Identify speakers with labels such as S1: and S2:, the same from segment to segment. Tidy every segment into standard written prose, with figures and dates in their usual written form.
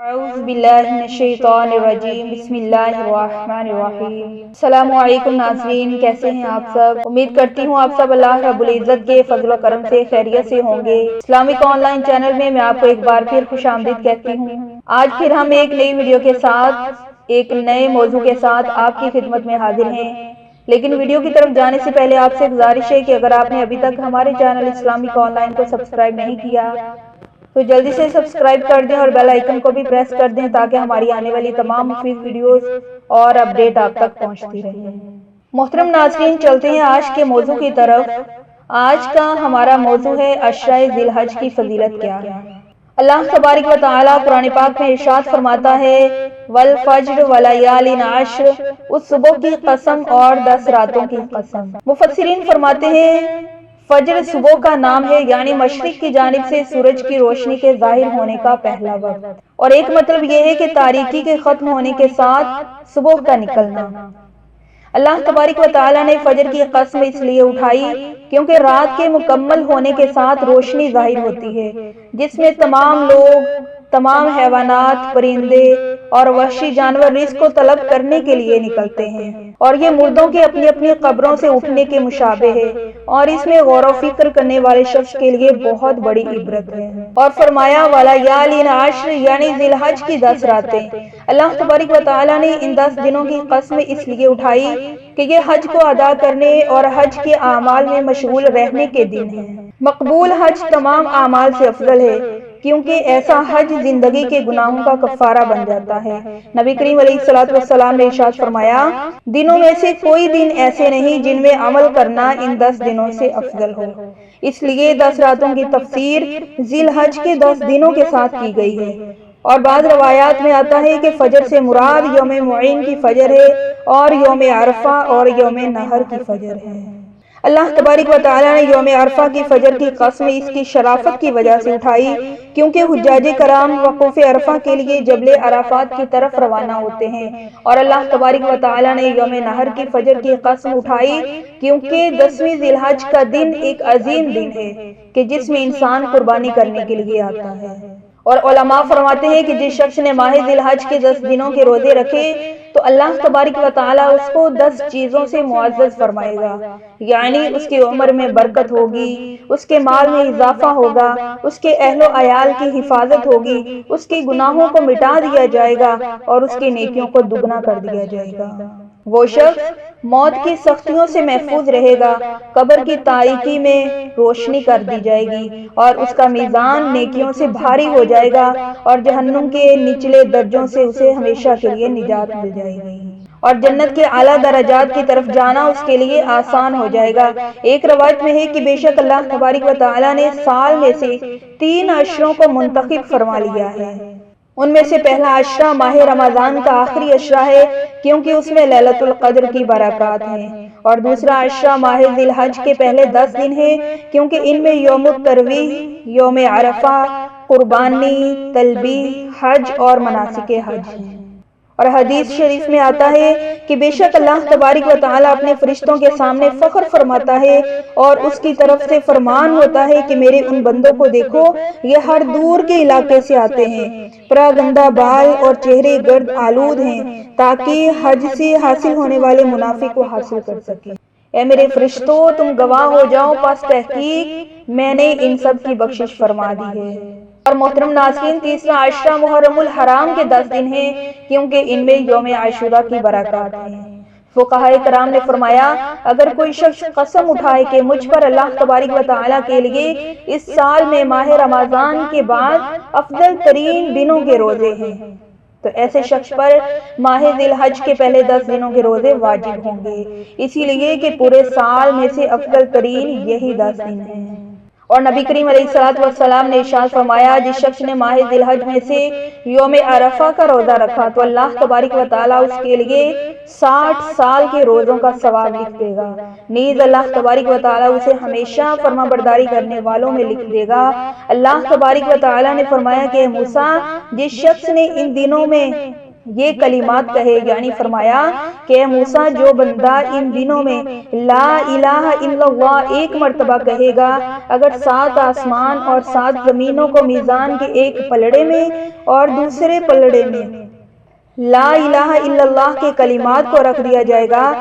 S1: اعوذ باللہ من الشیطان الرجیم بسم اللہ الرحمن الرحیم۔ السلام علیکم ناظرین، کیسے ہیں آپ سب؟ امید کرتی ہوں آپ سب اللہ رب العزت کے فضل و کرم سے خیریت سے ہوں گے۔ اسلامک آن لائن چینل میں آپ کو ایک بار پھر خوش آمدید کہتی ہوں۔ آج پھر ہم ایک نئی ویڈیو کے ساتھ ایک نئے موضوع کے ساتھ آپ کی خدمت میں حاضر ہیں، لیکن ویڈیو کی طرف جانے سے پہلے آپ سے گزارش ہے کہ اگر آپ نے ابھی تک ہمارے چینل اسلامک آن لائن کو سبسکرائب نہیں کیا تو جلدی سے سبسکرائب کر دیں اور بیل آئیکن کو بھی پریس کر دیں تاکہ ہماری آنے والی تمام مفید ویڈیوز اور اپڈیٹ آپ تک پہنچتی رہیں۔ محترم ناظرین، چلتے ہیں آج کے موضوع کی طرف۔ آج کا ہمارا موضوع ہے عشرۂ ذی الحج کی فضیلت کیا ہے۔ اللہ تبارک و تعالیٰ قرآن پاک میں ارشاد فرماتا ہے والفجر ولیال عشر، اس صبح کی قسم اور 10 راتوں کی قسم۔ مفسرین فرماتے ہیں فجر صبح کا نام ہے، یعنی مشرق کی جانب سے سورج کی روشنی کے ظاہر ہونے کا پہلا وقت، اور ایک مطلب یہ ہے کہ تاریکی کے ختم ہونے کے ساتھ صبح کا نکلنا۔ اللہ تبارک و تعالیٰ نے فجر کی قسم اس لیے اٹھائی کیونکہ رات کے مکمل ہونے کے ساتھ روشنی ظاہر ہوتی ہے، جس میں تمام لوگ، تمام حیوانات، پرندے اور وحشی جانور رزق کو طلب کرنے کے لیے نکلتے ہیں، اور یہ مردوں کے اپنی اپنی قبروں سے اٹھنے کے مشابہ ہے، اور اس میں غور و فکر کرنے والے شخص کے لیے بہت بڑی عبرت ہے۔ اور فرمایا ولیال عشر، یعنی ذی الحج کی 10 راتیں۔ اللہ تبارک و تعالیٰ نے ان 10 دنوں کی قسم اس لیے اٹھائی کہ یہ حج کو ادا کرنے اور حج کے اعمال میں مشغول رہنے کے دن ہیں۔ مقبول حج تمام اعمال سے افضل ہے کیونکہ ایسا حج زندگی کے گناہوں کا کفارہ بن جاتا ہے۔ نبی کریم علیہ الصلوۃ والسلام نے ارشاد فرمایا دنوں میں سے کوئی دن ایسے نہیں جن میں عمل کرنا ان 10 دنوں سے افضل ہو، اس لیے 10 راتوں کی تفسیر ذی الحج کے 10 دنوں کے ساتھ کی گئی ہے۔ اور بعض روایات میں آتا ہے کہ فجر سے مراد یوم معین کی فجر ہے اور یوم عرفہ اور یوم نحر کی فجر ہے۔ اللہ تبارک و تعالیٰ نے یوم عرفہ کی فجر کی قسم اس کی شرافت کی وجہ سے اٹھائی کیونکہ حجاج کرام وقوف عرفہ کے لیے جبل عرفات کی طرف روانہ ہوتے ہیں، اور اللہ تبارک و تعالیٰ نے یوم نحر کی فجر کی قسم اٹھائی کیونکہ 10ویں ذی الحج کا دن ایک عظیم دن ہے کہ جس میں انسان قربانی کرنے کے لیے آتا ہے۔ اور علماء فرماتے ہیں کہ جس شخص نے ماہ ذی الحج کے 10 دنوں کے روزے رکھے تو اللہ تبارک و تعالیٰ اس کو 10 چیزوں سے معزز فرمائے گا، یعنی اس کی عمر میں برکت ہوگی، اس کے مال میں اضافہ ہوگا، اس کے اہل و عیال کی حفاظت ہوگی، اس کے گناہوں کو مٹا دیا جائے گا اور اس کی نیکیوں کو دگنا کر دیا جائے گا۔ وہ شخص موت کی سختیوں سے محفوظ رہے گا، قبر کی تاریکی میں روشنی کر دی جائے گی اور اس کا میزان نیکیوں سے بھاری ہو جائے گا، اور جہنم کے نچلے درجوں سے اسے ہمیشہ کے لیے نجات مل جائے گی، اور جنت کے اعلیٰ درجات کی طرف جانا اس کے لیے آسان ہو جائے گا۔ ایک روایت میں ہے کہ بے شک اللہ تبارک و تعالیٰ نے سال میں سے 3 عشروں کو منتخب فرما لیا ہے۔ ان میں سے پہلا عشرہ ماہ رمضان کا آخری عشرہ ہے کیونکہ اس میں لیلۃ القدر کی برکات ہیں، اور دوسرا عشرہ ماہ ذی الحج کے پہلے 10 دن ہے کیونکہ ان میں یوم الترویہ، یوم عرفہ، قربانی، تلبیہ، حج اور مناسک حج ہیں۔ اور حدیث شریف میں آتا ہے کہ بے شک اللہ تبارک و تعالیٰ اپنے فرشتوں کے سامنے فخر فرماتا ہے اور اس کی طرف سے فرمان ہوتا ہے کہ میرے ان بندوں کو دیکھو، یہ ہر دور کے علاقے سے آتے ہیں، پراگندہ بال اور چہرے گرد آلود ہیں تاکہ حج سے حاصل ہونے والے منافع کو حاصل کر سکیں۔ اے میرے فرشتوں، تم گواہ ہو جاؤ، پس تحقیق میں نے ان سب کی بخشش فرما دی ہے۔ اور محترم ناظرین، تیسرا عشرہ محرم الحرام کے 10 دن ہیں کیونکہ ان میں یوم عاشوراء کی برکات ہیں۔ فقہائے کرام نے فرمایا اگر کوئی شخص قسم اٹھائے کہ مجھ پر اللہ تبارک و تعالیٰ کے لیے اس سال میں ماہ رمضان کے بعد افضل ترین دنوں کے روزے ہیں تو ایسے شخص پر ماہ ذی الحج کے پہلے 10 دنوں کے روزے واجب ہوں گے، اسی لیے کہ پورے سال میں سے افضل ترین یہی 10 دن ہیں۔ اور نبی کریم علیہ الصلوۃ والسلام نے ارشاد فرمایا جس شخص نے ماہ ذی الحج میں سے یوم عرفہ کا روزہ رکھا تو اللہ تبارک و تعالیٰ اس کے لیے 60 سال کے روزوں کا ثواب لکھ دے گا، نیز اللہ تبارک و تعالیٰ اسے ہمیشہ فرما برداری کرنے والوں میں لکھ دے گا۔ اللہ تبارک و تعالیٰ نے فرمایا کہ موسیٰ، جس شخص نے ان دنوں میں یہ کلمات کہے، یعنی فرمایا کہ موسیٰ جو بندہ ان دنوں میں لا الہ الا اللہ ایک مرتبہ کہے گا، اگر 7 آسمان اور 7 زمینوں کو میزان کے ایک پلڑے میں اور دوسرے پلڑے میں لا الہ الا اللہ کے کلمات کو رکھ دیا جائے گا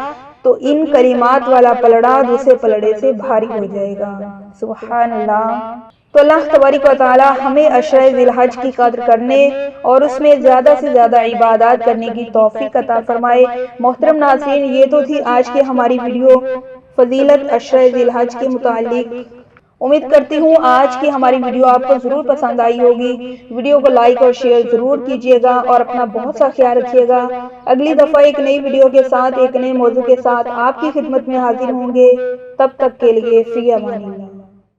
S1: تو ان کلمات والا پلڑا دوسرے پلڑے سے بھاری ہو جائے گا۔ سبحان اللہ۔ تو اللہ تبارک و تعالی ہمیں عشرہ ذی الحج کی قدر کرنے اور اس میں زیادہ سے زیادہ عبادات کرنے کی توفیق عطا فرمائے۔ محترم ناظرین، یہ تو تھی آج کی ہماری ویڈیو فضیلت عشرہ ذی الحج کے متعلق۔ امید کرتی ہوں آج کی ہماری ویڈیو آپ کو ضرور پسند آئی ہوگی۔ ویڈیو کو لائک اور شیئر ضرور کیجیے گا اور اپنا بہت سا خیال رکھیے گا۔ اگلی دفعہ ایک نئی ویڈیو کے ساتھ، ایک نئے موضوع کے ساتھ آپ کی خدمت میں حاضر ہوں گے۔ تب تک کے لیے فی امان اللہ۔